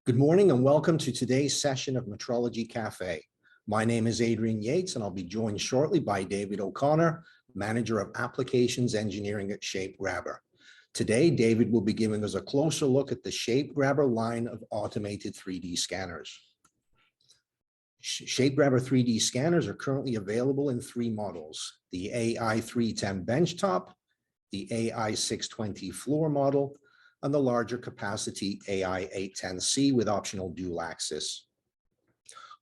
Good morning and welcome to today's session of Metrology Café. My name is Adrian Yates and I'll be joined shortly by David O'Connor, Manager of Applications Engineering at ShapeGrabber. Today, David will be giving us a closer look at the ShapeGrabber line of automated 3D scanners. ShapeGrabber 3D scanners are currently available in three models: the AI310 benchtop, the AI620 floor model, and the larger capacity AI810C with optional dual axis.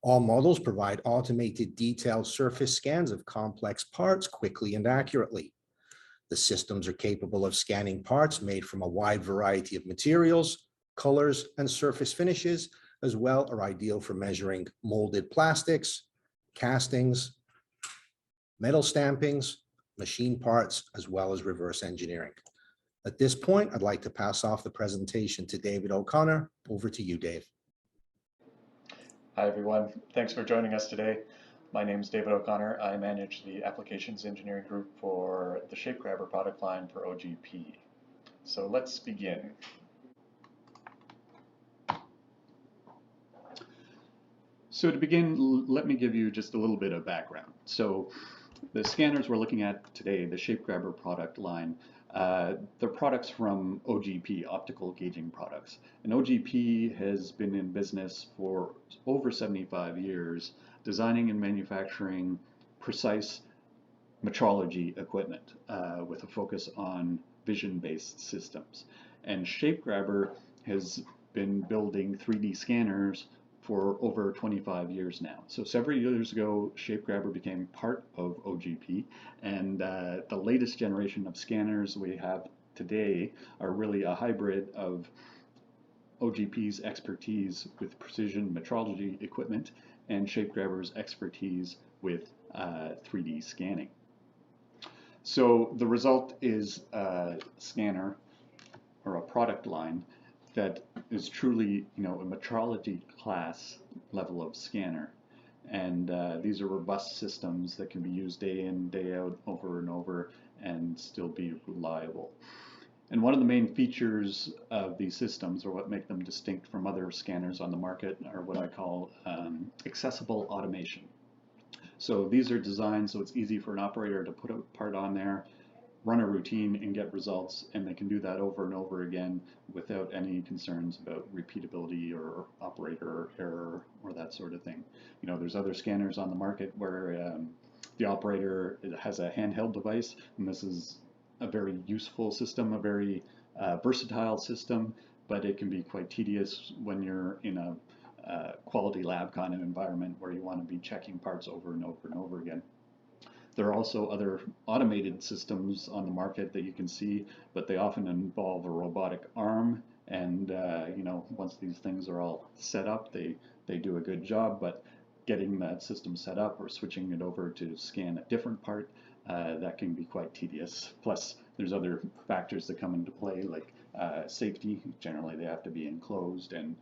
All models provide automated detailed surface scans of complex parts quickly and accurately. The systems are capable of scanning parts made from a wide variety of materials, colors, and surface finishes, as well are ideal for measuring molded plastics, castings, metal stampings, machine parts, as well as reverse engineering. At this point, I'd like to pass off the presentation to David O'Connor. Over to you, Dave. Hi, everyone. Thanks for joining us today. My name is David O'Connor. I manage the Applications Engineering Group for the ShapeGrabber product line for OGP. So let's begin. So to begin, let me give you just a little bit of background. So the scanners we're looking at today, the ShapeGrabber product line, they're products from OGP, optical gauging products. And OGP has been in business for over 75 years, designing and manufacturing precise metrology equipment with a focus on vision-based systems. And ShapeGrabber has been building 3D scanners for over 25 years now. So several years ago, ShapeGrabber became part of OGP, and the latest generation of scanners we have today are really a hybrid of OGP's expertise with precision metrology equipment and ShapeGrabber's expertise with 3D scanning. So the result is a scanner or a product line that is truly, a metrology class level of scanner. And these are robust systems that can be used day in, day out, over and over, and still be reliable. And one of the main features of these systems, or what make them distinct from other scanners on the market, are what I call accessible automation. So these are designed so it's easy for an operator to put a part on there, run a routine and get results, and they can do that over and over again without any concerns about repeatability or operator error or that sort of thing. There's other scanners on the market where the operator has a handheld device, and this is a very useful system, a very versatile system, but it can be quite tedious when you're in a quality lab kind of environment where you want to be checking parts over and over and over again. There are also other automated systems on the market that you can see, but they often involve a robotic arm. And once these things are all set up, they do a good job. But getting that system set up or switching it over to scan a different part, that can be quite tedious. Plus, there's other factors that come into play, like safety. Generally, they have to be enclosed, and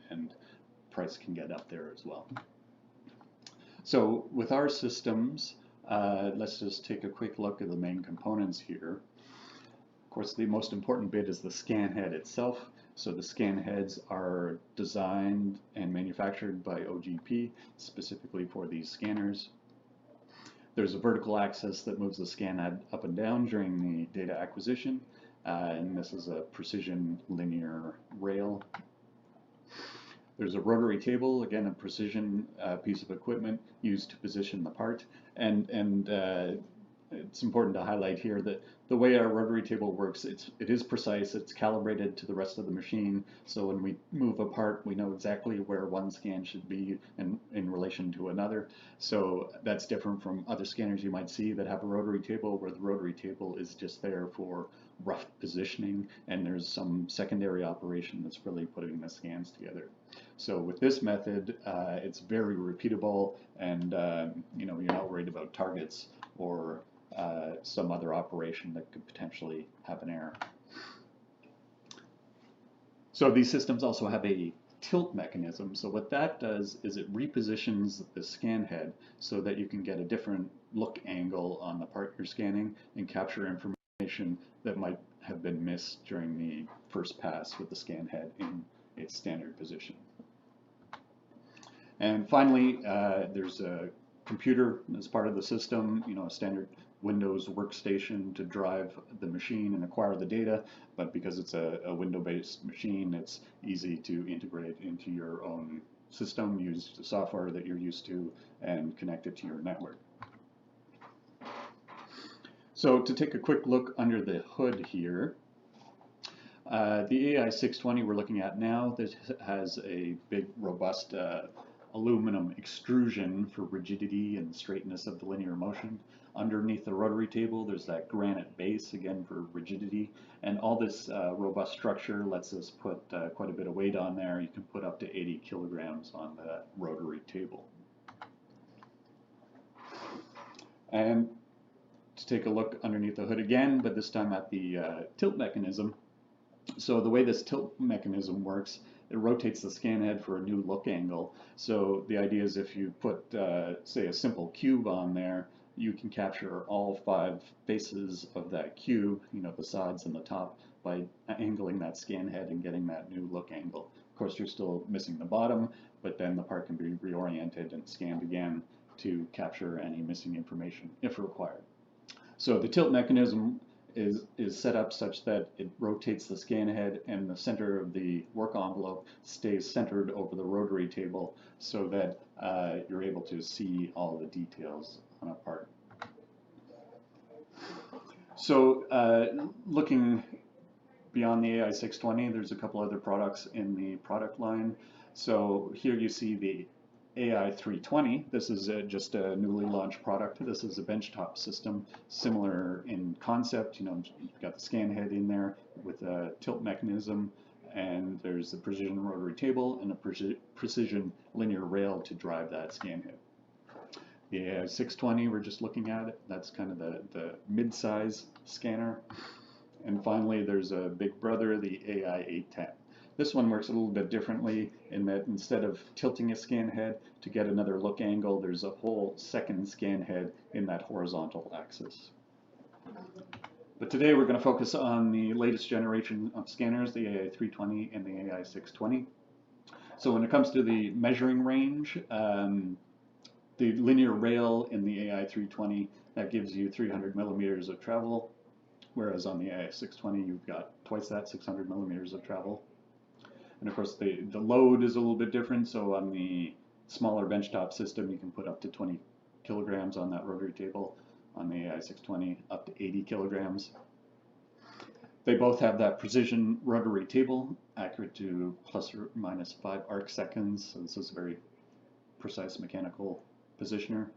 price can get up there as well. So with our systems, let's just take a quick look at the main components here. Of course, the most important bit is the scan head itself. So the scan heads are designed and manufactured by OGP specifically for these scanners. There's a vertical axis that moves the scan head up and down during the data acquisition, and this is a precision linear rail. There's a rotary table, again a precision piece of equipment used to position the part, and it's important to highlight here that the way our rotary table works, it is precise, it's calibrated to the rest of the machine, so when we move a part, we know exactly where one scan should be in relation to another. So that's different from other scanners you might see that have a rotary table, where the rotary table is just there for rough positioning, and there's some secondary operation that's really putting the scans together. So with this method, it's very repeatable, and you're not worried about targets or some other operation that could potentially have an error. So these systems also have a tilt mechanism. So what that does is it repositions the scan head so that you can get a different look angle on the part you're scanning and capture information that might have been missed during the first pass with the scan head in its standard position. And finally, there's a computer as part of the system, a standard Windows workstation to drive the machine and acquire the data. But because it's a window-based machine, it's easy to integrate into your own system, use the software that you're used to, and connect it to your network. So to take a quick look under the hood here, the AI620 we're looking at now, this has a big, robust aluminum extrusion for rigidity and straightness of the linear motion. Underneath the rotary table, there's that granite base, again, for rigidity. And all this robust structure lets us put quite a bit of weight on there. You can put up to 80 kilograms on the rotary table. And to take a look underneath the hood again, but this time at the tilt mechanism. So the way this tilt mechanism works, it rotates the scan head for a new look angle. So the idea is if you put, say, a simple cube on there, you can capture all 5 faces of that cube, the sides and the top, by angling that scan head and getting that new look angle. Of course, you're still missing the bottom, but then the part can be reoriented and scanned again to capture any missing information if required. So the tilt mechanism is set up such that it rotates the scan head and the center of the work envelope stays centered over the rotary table so that you're able to see all the details on a part. So looking beyond the AI620, there's a couple other products in the product line. So here you see the AI320. This is just a newly launched product. This is a benchtop system, similar in concept. You've got the scan head in there with a tilt mechanism, and there's the precision rotary table and a precision linear rail to drive that scan head. The AI620 we're just looking at it. That's kind of the mid-size scanner. And finally, there's a big brother, the AI810. This one works a little bit differently in that instead of tilting a scan head to get another look angle, there's a whole second scan head in that horizontal axis. But today we're going to focus on the latest generation of scanners, the AI320 and the AI620. So when it comes to the measuring range, the linear rail in the AI320, that gives you 300 millimeters of travel, whereas on the AI620 you've got twice that, 600 millimeters of travel. And of course the load is a little bit different, so on the smaller benchtop system you can put up to 20 kilograms on that rotary table. On the AI620 up to 80 kilograms. They both have that precision rotary table, accurate to plus or minus 5 arc seconds, so this is a very precise mechanical positioner.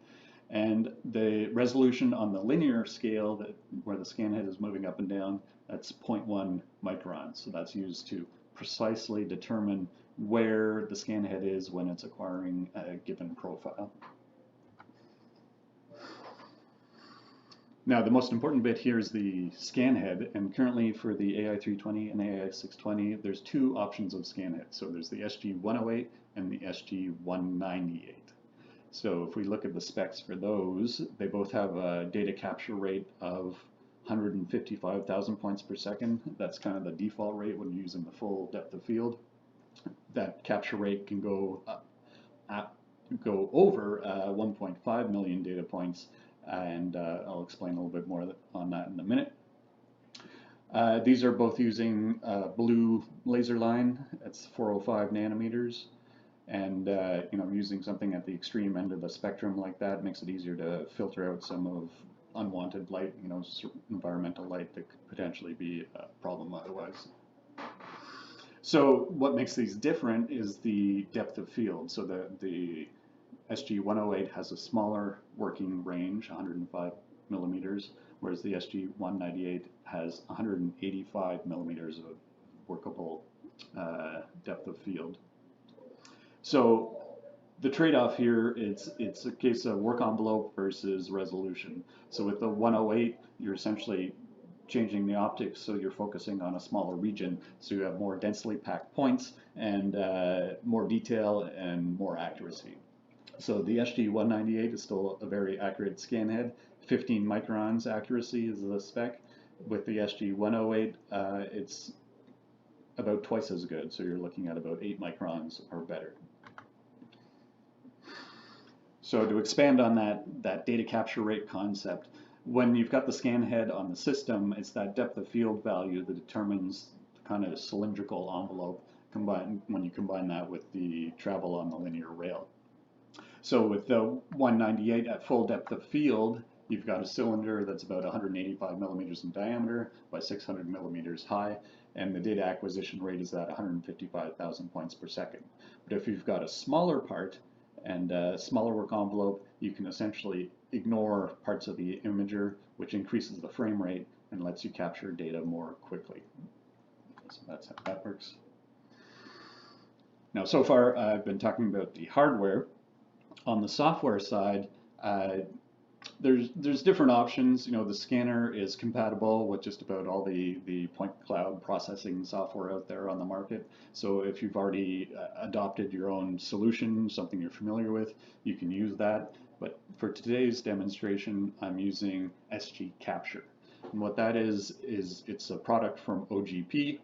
And the resolution on the linear scale, where the scan head is moving up and down, that's 0.1 microns. So that's used to precisely determine where the scan head is when it's acquiring a given profile. Now, the most important bit here is the scan head, and currently for the AI320 and AI620, there's 2 options of scan head. So there's the SG108 and the SG198. So if we look at the specs for those, they both have a data capture rate of 155,000 points per second. That's kind of the default rate when you're using the full depth of field. That capture rate can go over 1.5 million data points, and I'll explain a little bit more on that in a minute. These are both using blue laser line. It's 405 nanometers. And using something at the extreme end of the spectrum like that makes it easier to filter out some of unwanted light, environmental light that could potentially be a problem otherwise. So what makes these different is the depth of field. So the SG108 has a smaller working range, 105 millimeters, whereas the SG198 has 185 millimeters of workable depth of field. So the trade-off here, it's a case of work envelope versus resolution. So with the 108, you're essentially changing the optics, so you're focusing on a smaller region, so you have more densely packed points and more detail and more accuracy. So the SG198 is still a very accurate scan head. 15 microns accuracy is the spec. With the SG108, it's about twice as good, so you're looking at about 8 microns or better. So to expand on that data capture rate concept, when you've got the scan head on the system, it's that depth of field value that determines the kind of cylindrical envelope when you combine that with the travel on the linear rail. So with the 198 at full depth of field, you've got a cylinder that's about 185 millimeters in diameter by 600 millimeters high, and the data acquisition rate is at 155,000 points per second. But if you've got a smaller part and a smaller work envelope, you can essentially ignore parts of the imager, which increases the frame rate and lets you capture data more quickly. So that's how that works. Now, so far, I've been talking about the hardware. On the software side, there's different options. You know, the scanner is compatible with just about all the point cloud processing software out there on the market. So if you've already adopted your own solution, something you're familiar with, you can use that. But for today's demonstration, I'm using SG Capture. And what that is it's a product from OGP.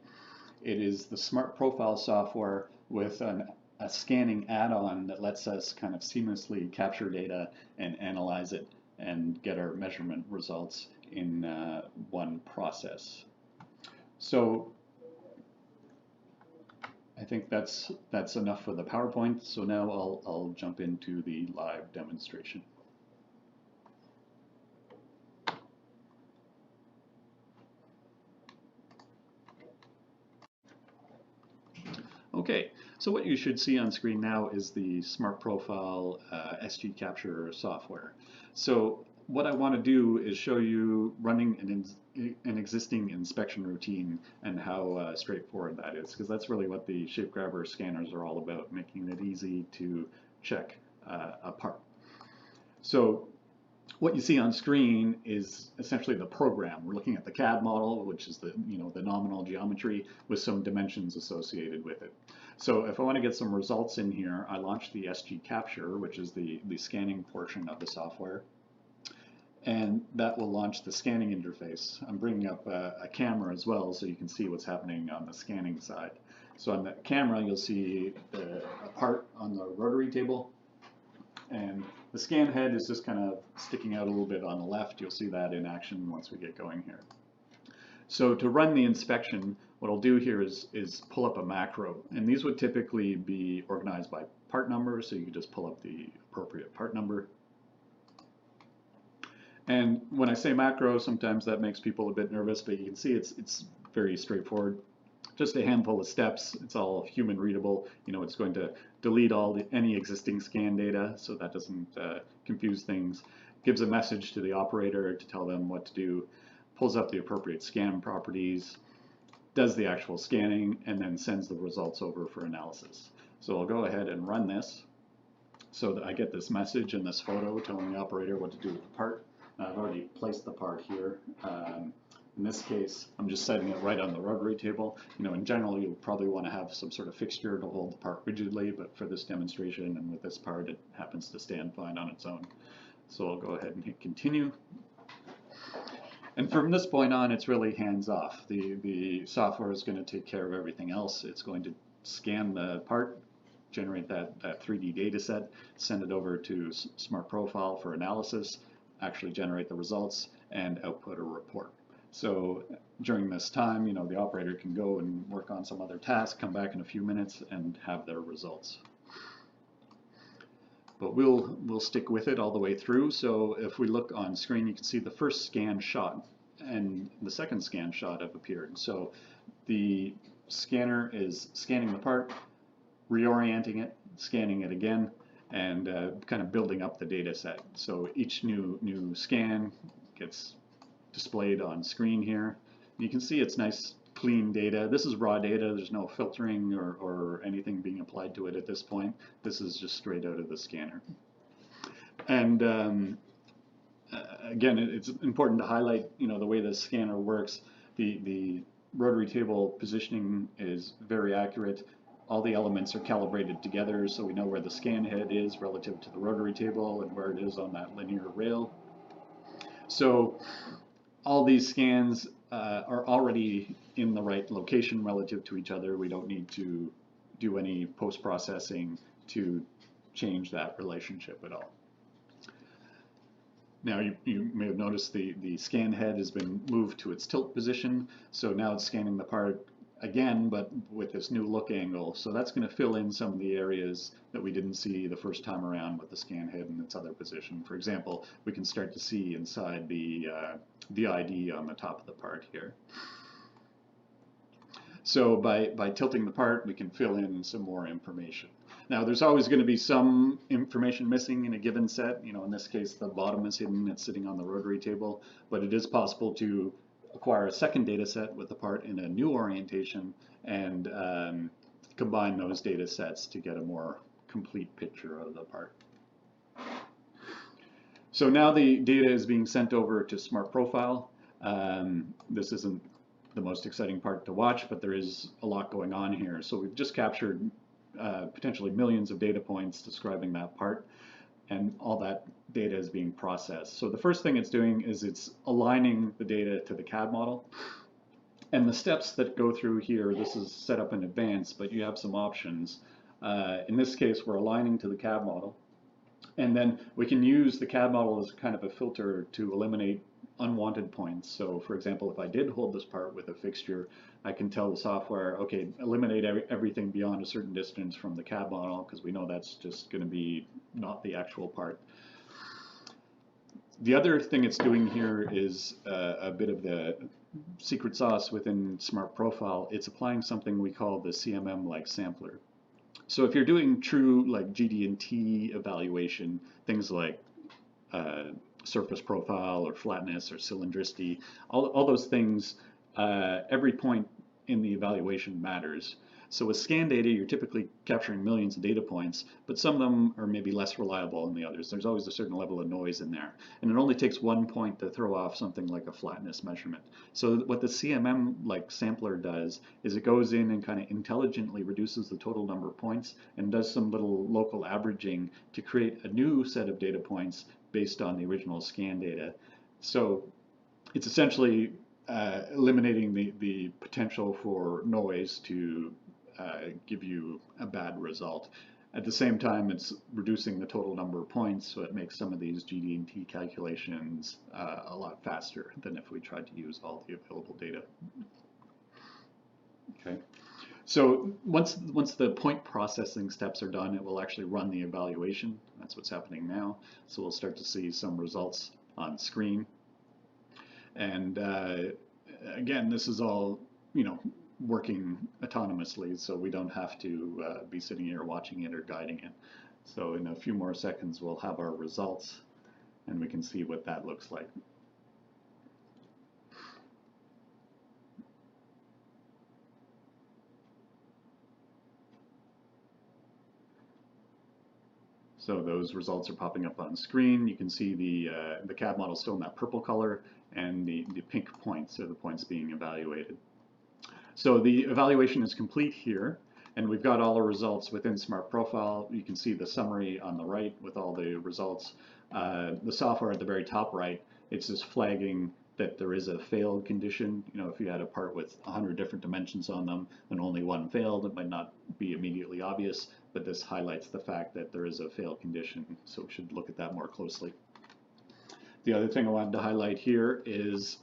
It is the SmartProfile software with a scanning add-on that lets us kind of seamlessly capture data and analyze it and get our measurement results in one process. So I think that's enough for the PowerPoint. So now I'll jump into the live demonstration. Okay, so what you should see on screen now is the SmartProfile SG Capture software. So what I want to do is show you running an existing inspection routine and how straightforward that is, because that's really what the ShapeGrabber scanners are all about, making it easy to check a part. So what you see on screen is essentially the program. We're looking at the CAD model, which is the nominal geometry with some dimensions associated with it. So if I want to get some results in here, I launch the SG Capture, which is the scanning portion of the software, and that will launch the scanning interface. I'm bringing up a camera as well so you can see what's happening on the scanning side. So on the camera, you'll see a part on the rotary table, and the scan head is just kind of sticking out a little bit on the left. You'll see that in action once we get going here. So to run the inspection, what I'll do here is pull up a macro. And these would typically be organized by part number, so you can just pull up the appropriate part number. And when I say macro, sometimes that makes people a bit nervous, but you can see it's very straightforward. Just a handful of steps. It's all human readable. You know, it's going to delete any existing scan data so that doesn't confuse things. Gives a message to the operator to tell them what to do. Pulls up the appropriate scan properties, does the actual scanning, and then sends the results over for analysis. So I'll go ahead and run this so that I get this message and this photo telling the operator what to do with the part. I've already placed the part here. In this case, I'm just setting it right on the rotary table. You know, in general, you'll probably want to have some sort of fixture to hold the part rigidly, but for this demonstration and with this part, it happens to stand fine on its own. So I'll go ahead and hit continue. And from this point on, it's really hands-off. The software is going to take care of everything else. It's going to scan the part, generate that 3D data set, send it over to SmartProfile for analysis, actually generate the results, and output a report. So during this time, you know, the operator can go and work on some other task, come back in a few minutes, and have their results. But we'll stick with it all the way through. So if we look on screen, you can see the first scan shot and the second scan shot have appeared. So the scanner is scanning the part, reorienting it, scanning it again, and kind of building up the data set. So each new scan gets displayed on screen here. You can see it's nice, clean data. This is raw data. There's no filtering or anything being applied to it at this point. This is just straight out of the scanner. And again, it's important to highlight, you know, the way the scanner works. The rotary table positioning is very accurate. All the elements are calibrated together, so we know where the scan head is relative to the rotary table and where it is on that linear rail. So all these scans are already in the right location relative to each other. We don't need to do any post-processing to change that relationship at all. Now you may have noticed the scan head has been moved to its tilt position, so now it's scanning the part again, but with this new look angle. So that's going to fill in some of the areas that we didn't see the first time around with the scan head in its other position. For example, we can start to see inside the ID on the top of the part here. So by tilting the part, we can fill in some more information. Now, there's always going to be some information missing in a given set. In this case, the bottom is hidden. It's sitting on the rotary table. But it is possible to acquire a second data set with the part in a new orientation and combine those data sets to get a more complete picture of the part. So now the data is being sent over to SmartProfile. This isn't the most exciting part to watch, but there is a lot going on here. So we've just captured potentially millions of data points describing that part, and all that data is being processed. So the first thing it's doing is it's aligning the data to the CAD model. And the steps that go through here, this is set up in advance, but you have some options. In this case, we're aligning to the CAD model. And then we can use the CAD model as kind of a filter to eliminate unwanted points. So for example, if I did hold this part with a fixture, I can tell the software, okay, eliminate everything beyond a certain distance from the CAD model, because we know that's just going to be not the actual part. The other thing it's doing here is a bit of the secret sauce within SmartProfile. It's applying something we call the CMM sampler. So if you're doing true GD&T evaluation, things like surface profile or flatness or cylindricity, all those things, every point in the evaluation matters. So with scan data, you're typically capturing millions of data points, but some of them are maybe less reliable than the others. There's always a certain level of noise in there. And it only takes one point to throw off something like a flatness measurement. So what the CMM sampler does is it goes in and kind of intelligently reduces the total number of points and does some little local averaging to create a new set of data points based on the original scan data. So it's essentially eliminating the potential for noise to give you a bad result. At the same time, it's reducing the total number of points, so it makes some of these GD&T calculations a lot faster than if we tried to use all the available data. Okay. So once the point processing steps are done, it will actually run the evaluation. That's what's happening now. So we'll start to see some results on screen. And again, this is all, working autonomously, so we don't have to be sitting here watching it or guiding it. So in a few more seconds, we'll have our results, and we can see what that looks like. So those results are popping up on screen. You can see the CAD model still in that purple color, and the pink points are the points being evaluated. So the evaluation is complete here, and we've got all the results within SmartProfile. You can see the summary on the right with all the results. The software at the very top right, it's just flagging that there is a failed condition. If you had a part with 100 different dimensions on them and only one failed, it might not be immediately obvious, but this highlights the fact that there is a failed condition, so we should look at that more closely. The other thing I wanted to highlight here is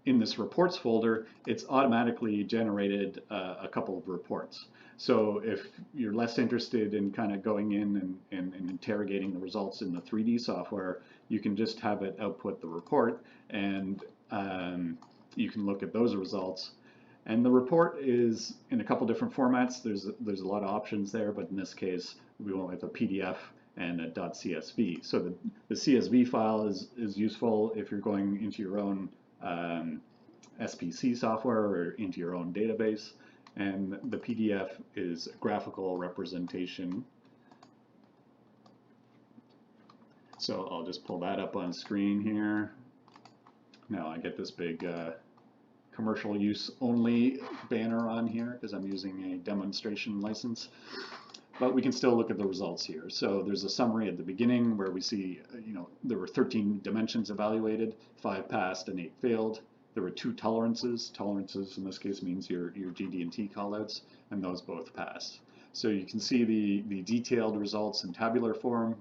in this reports folder, it's automatically generated a couple of reports. So if you're less interested in kind of going in and interrogating the results in the 3D software, you can just have it output the report, and you can look at those results. And the report is in a couple different formats. There's a lot of options there, but in this case, we went with a PDF and a .csv. So the CSV file is useful if you're going into your own SPC software or into your own database, and the PDF is a graphical representation. So I'll just pull that up on screen here. Now I get this big commercial use only banner on here because I'm using a demonstration license. But we can still look at the results here. So there's a summary at the beginning where we see, there were 13 dimensions evaluated, 5 passed and 8 failed. There were 2 tolerances. Tolerances in this case means your GD&T callouts, and those both passed. So you can see the detailed results in tabular form.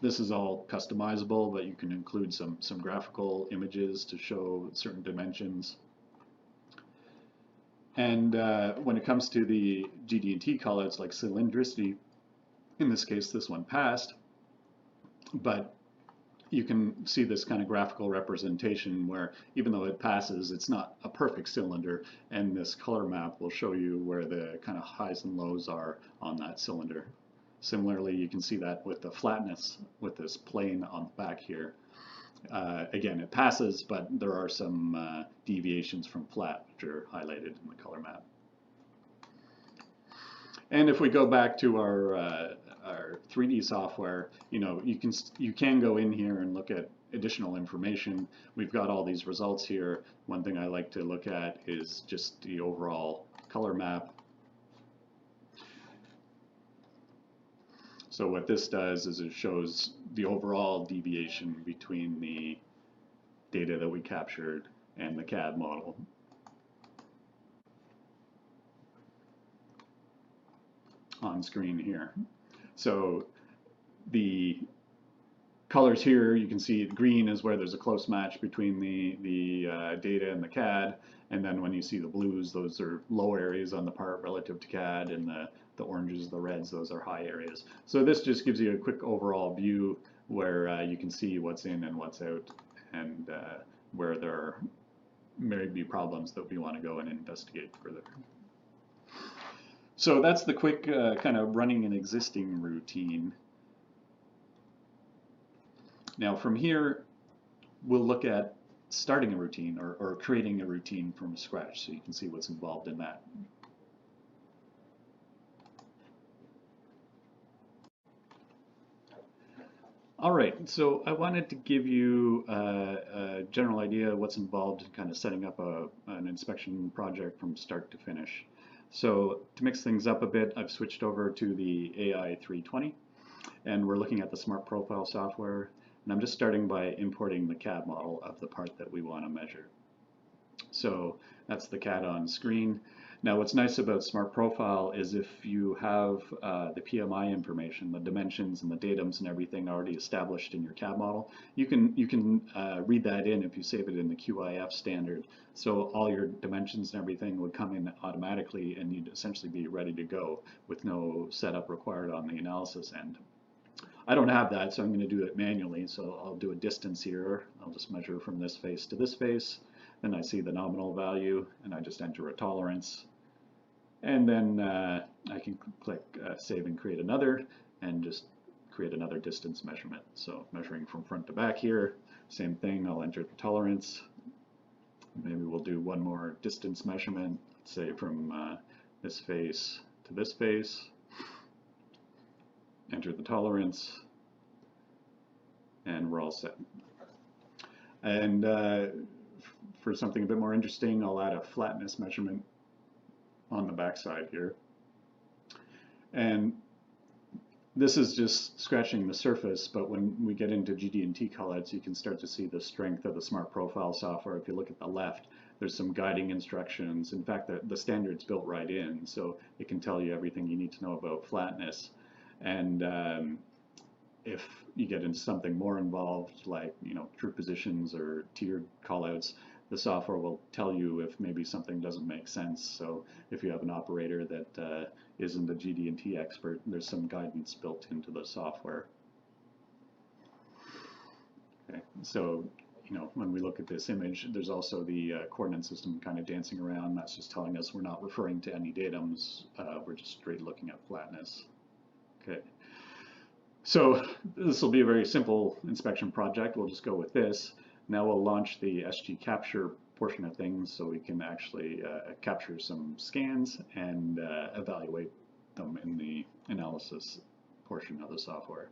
This is all customizable, but you can include some graphical images to show certain dimensions. And when it comes to the GD&T callouts like cylindricity, in this case this one passed, but you can see this kind of graphical representation where even though it passes, it's not a perfect cylinder, and this color map will show you where the kind of highs and lows are on that cylinder. Similarly, you can see that with the flatness with this plane on the back here. Again, it passes, but there are some deviations from flat, which are highlighted in the color map. And if we go back to our 3D software, you can go in here and look at additional information. We've got all these results here. One thing I like to look at is just the overall color map. So what this does is it shows the overall deviation between the data that we captured and the CAD model. On screen here. So the colors here, you can see green is where there's a close match between the data and the CAD, and then when you see the blues, those are low areas on the part relative to CAD, and the oranges, the reds, those are high areas. So this just gives you a quick overall view where you can see what's in and what's out, and where there may be problems that we want to go and investigate further. So that's the quick kind of running an existing routine. Now from here, we'll look at starting a routine or creating a routine from scratch, so you can see what's involved in that. All right, so I wanted to give you a general idea of what's involved in kind of setting up an inspection project from start to finish. So to mix things up a bit, I've switched over to the AI620, and we're looking at the SmartProfile software, and I'm just starting by importing the CAD model of the part that we want to measure. So that's the CAD on screen. Now what's nice about SmartProfile is if you have the PMI information, the dimensions and the datums and everything already established in your CAD model, you can read that in if you save it in the QIF standard. So all your dimensions and everything would come in automatically, and you'd essentially be ready to go with no setup required on the analysis end. I don't have that, so I'm going to do it manually. So I'll do a distance here. I'll just measure from this face to this face. Then I see the nominal value, and I just enter a tolerance. And then I can click Save and Create Another, and just create another distance measurement. So measuring from front to back here, same thing, I'll enter the tolerance. Maybe we'll do one more distance measurement, let's say from this face to this face. Enter the tolerance, and we're all set. And for something a bit more interesting, I'll add a flatness measurement on the back side here. And this is just scratching the surface, but when we get into GD&T callouts, you can start to see the strength of the SmartProfile software. If you look at the left, there's some guiding instructions. In fact, the standard's built right in, so it can tell you everything you need to know about flatness. And if you get into something more involved, like true positions or tiered callouts, the software will tell you if maybe something doesn't make sense. So if you have an operator that isn't a GD&T expert, there's some guidance built into the software. Okay, so when we look at this image, there's also the coordinate system kind of dancing around. That's just telling us we're not referring to any datums. We're just straight looking at flatness. Okay. So this will be a very simple inspection project. We'll just go with this. Now we'll launch the SG capture portion of things, so we can actually capture some scans and evaluate them in the analysis portion of the software.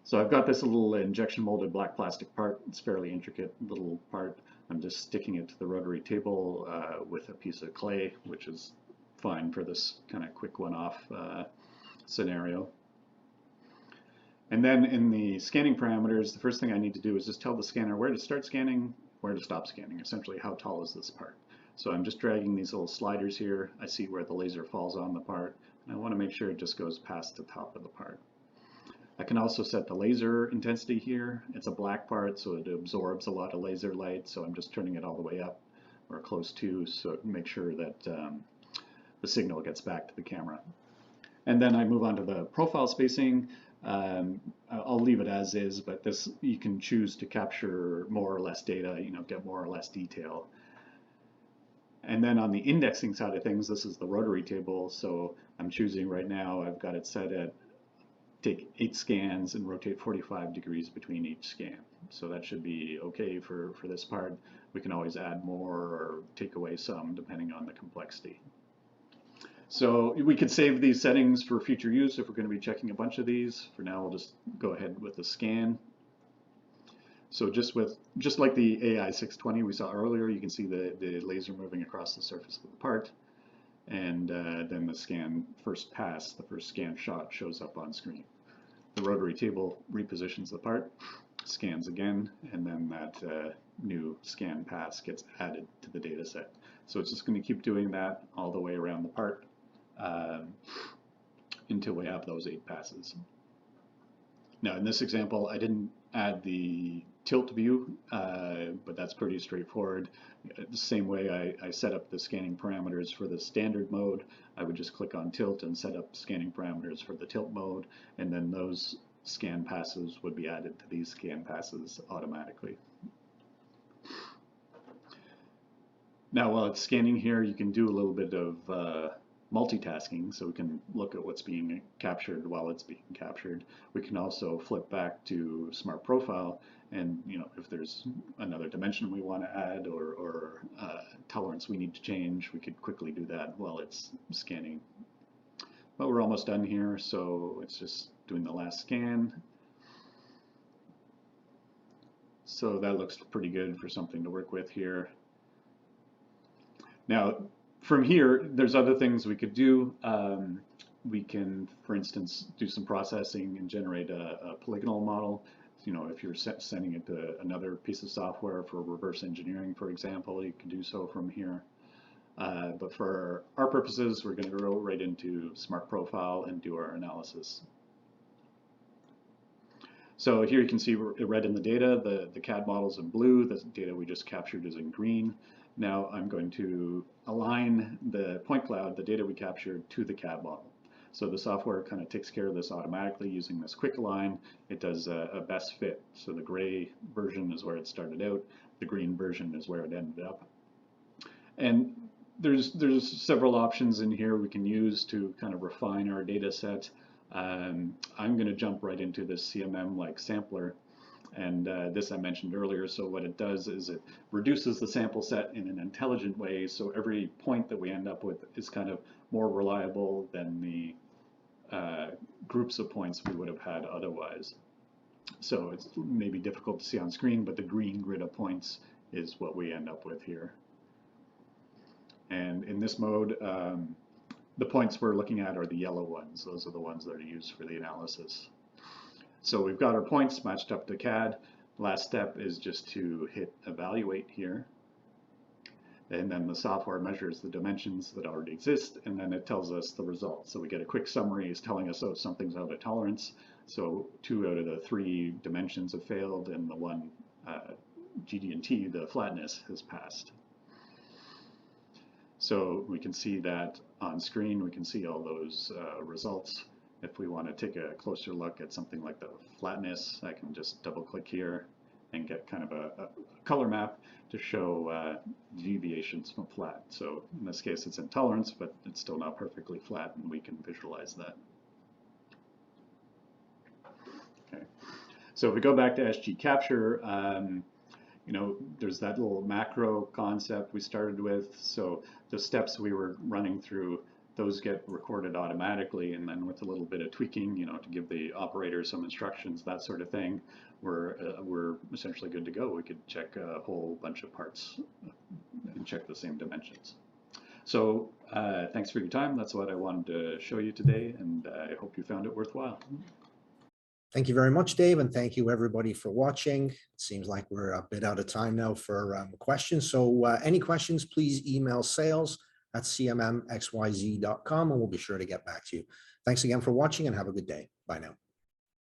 So I've got this little injection molded black plastic part. It's a fairly intricate little part. I'm just sticking it to the rotary table with a piece of clay, which is fine for this kind of quick one-off scenario. And then in the scanning parameters, the first thing I need to do is just tell the scanner where to start scanning, where to stop scanning, essentially how tall is this part. So I'm just dragging these little sliders here. I see where the laser falls on the part, and I want to make sure it just goes past the top of the part. I can also set the laser intensity here. It's a black part, so it absorbs a lot of laser light. So I'm just turning it all the way up or close to, so make sure that the signal gets back to the camera. And then I move on to the profile spacing. I'll leave it as is, but this you can choose to capture more or less data, get more or less detail. And then on the indexing side of things, this is the rotary table. So I'm choosing right now, I've got it set at take 8 scans and rotate 45 degrees between each scan. So that should be okay for this part. We can always add more or take away some depending on the complexity. So we could save these settings for future use if we're going to be checking a bunch of these. For now, we'll just go ahead with the scan. So just like the AI620 we saw earlier, you can see the laser moving across the surface of the part. And then the scan first pass, the first scan shot shows up on screen. The rotary table repositions the part, scans again, and then that new scan pass gets added to the data set. So it's just going to keep doing that all the way around the part until we have those 8 passes. Now in this example, I didn't add the tilt view, but that's pretty straightforward. The same way I set up the scanning parameters for the standard mode, I would just click on tilt and set up scanning parameters for the tilt mode, and then those scan passes would be added to these scan passes automatically. Now while it's scanning here, you can do a little bit of multitasking, so we can look at what's being captured while it's being captured. We can also flip back to SmartProfile, and if there's another dimension we want to add or tolerance we need to change, we could quickly do that while it's scanning. But we're almost done here, so it's just doing the last scan. So that looks pretty good for something to work with here. Now, from here, there's other things we could do. We can, for instance, do some processing and generate a polygonal model. If you're sending it to another piece of software for reverse engineering, for example, you can do so from here. But for our purposes, we're going to go right into SmartProfile and do our analysis. So here you can see it read in the data, the CAD model's in blue, the data we just captured is in green. Now I'm going to align the point cloud, the data we captured, to the CAD model. So the software kind of takes care of this automatically using this quick align. It does a best fit. So the gray version is where it started out, the green version is where it ended up. And there's several options in here we can use to kind of refine our data set. I'm going to jump right into this CMM-like sampler. And this I mentioned earlier, so what it does is it reduces the sample set in an intelligent way, so every point that we end up with is kind of more reliable than the groups of points we would have had otherwise. So it's maybe difficult to see on screen, but the green grid of points is what we end up with here. And in this mode, the points we're looking at are the yellow ones. Those are the ones that are used for the analysis. So we've got our points matched up to CAD. Last step is just to hit evaluate here. And then the software measures the dimensions that already exist, and then it tells us the results. So we get a quick summary. It's telling us, oh, something's out of tolerance. So 2 out of the 3 dimensions have failed, and the one GD&T, the flatness, has passed. So we can see that on screen. We can see all those results. If we want to take a closer look at something like the flatness, I can just double click here and get kind of a color map to show deviations from flat. So in this case it's in tolerance, but it's still not perfectly flat, and we can visualize that. Okay. So if we go back to SG Capture, there's that little macro concept we started with. So the steps we were running through, those get recorded automatically, and then with a little bit of tweaking, to give the operator some instructions, that sort of thing, we're essentially good to go. We could check a whole bunch of parts and check the same dimensions. So thanks for your time. That's what I wanted to show you today, and I hope you found it worthwhile. Thank you very much, Dave, and thank you everybody for watching. It seems like we're a bit out of time now for questions. So any questions, please email sales@cmmxyz.com, and we'll be sure to get back to you. Thanks again for watching, and have a good day. Bye now.